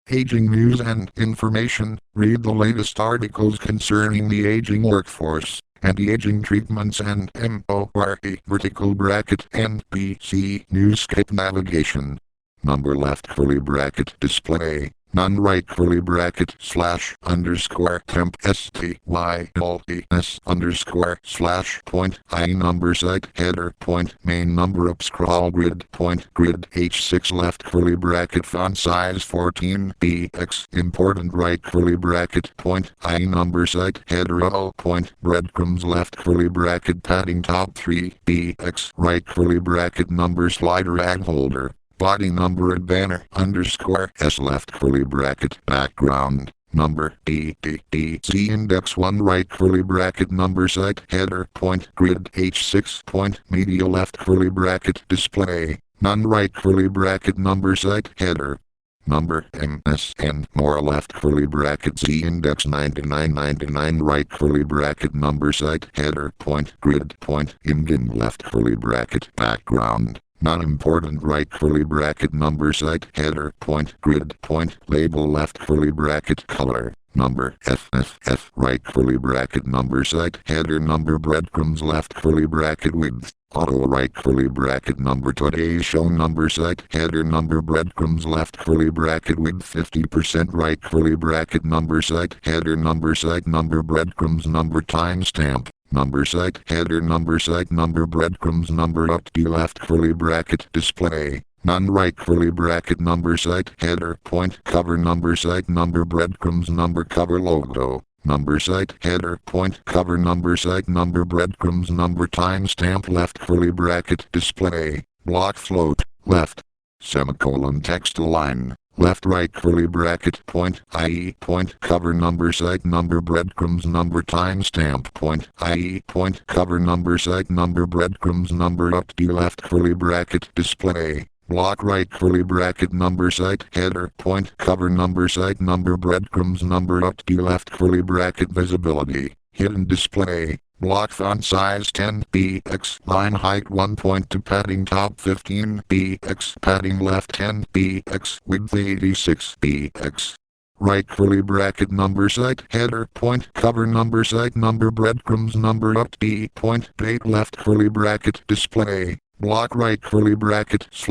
Aging news and information. Read the latest articles concerning the aging workforce, anti-aging treatments and MORE vertical bracket NBC newscape navigation. Number left curly bracket display. None right curly bracket / temp STYLES point I number site header point main number up scroll grid point grid H6 left curly bracket font size 14 BX important right curly bracket point I number site header all point breadcrumbs left curly bracket padding top 3 BX right curly bracket number slider ag holder. Body number at banner _S left curly bracket background number C index 1 right curly bracket number site header point grid H6 point media left curly bracket display none right curly bracket number site header number MSN more left curly bracket Z index 9999 right curly bracket number site header point grid point Indian left curly bracket background non-important right curly bracket number site header point grid point label left curly bracket color number FFF right curly bracket number site header number breadcrumbs left curly bracket width auto right curly bracket number today's show number site header number breadcrumbs left curly bracket width 50% right curly bracket number site header number breadcrumbs number timestamp number site header number breadcrumbs number up to left curly bracket display none right curly bracket number site header point cover number site number breadcrumbs number cover logo number site header point cover number site number breadcrumbs number timestamp left curly bracket display block float left semicolon text align left right curly bracket point IE point cover number site number breadcrumbs number timestamp point IE point cover number site number breadcrumbs number up to left curly bracket display block right curly bracket number site header point cover number site number breadcrumbs number up to left curly bracket visibility hidden display block font size 10 BX line height 1.2 padding top 15 BX padding left 10 BX width 86 BX right curly bracket number site header point cover number site number breadcrumbs number up to point date left curly bracket display block right curly bracket /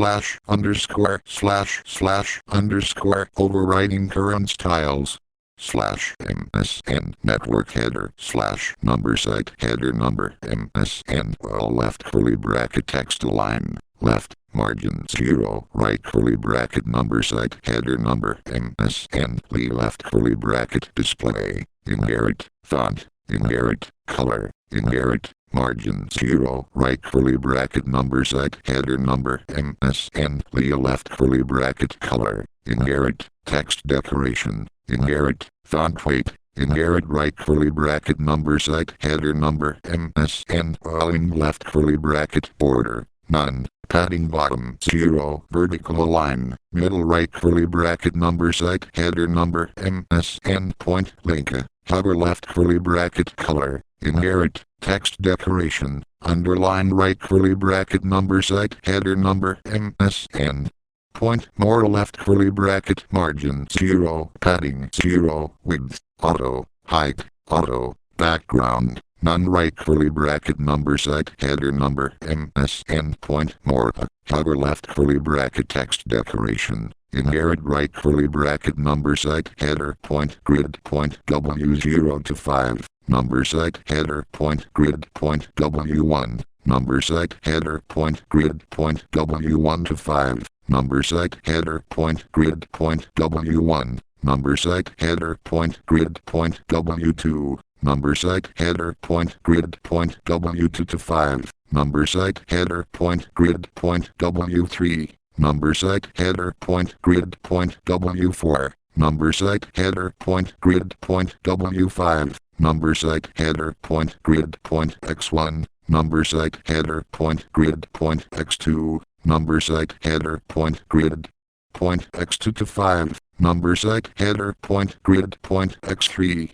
overriding current styles /MSN network header / number site header number MSN well left curly bracket text align left margin 0 right curly bracket number site header number MSN left curly bracket display inherit font inherit color inherit margin 0 right curly bracket number site header number MSN left curly bracket color inherit text decoration inherit font weight inherit right curly bracket number site header number MSN falling left curly bracket border none padding bottom 0 vertical align middle right curly bracket number site header number MSN point link cover left curly bracket color inherit text decoration underline right curly bracket number site header number MSN point more left curly bracket margin 0 padding 0 width auto height auto background none right curly bracket number site header number MSN point more cover left curly bracket text decoration inherit right curly bracket number site header point grid point W0 to 5 number site header point grid point W1 number site header point grid point W1 to 5 number site header point grid point W1 number site header point grid point W2 number site header point grid point W2 to 5 number site header point grid point W3 number site header point grid point W4 number site header point grid point W5 number site header point grid point X1 number site header point grid point X2 number site header point grid point X2 to 5 number site header point grid point X3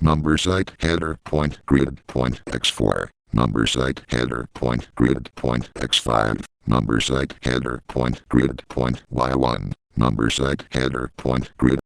number site header point grid point X4 number site header point grid point X5 number site header point grid point Y1 number site header point grid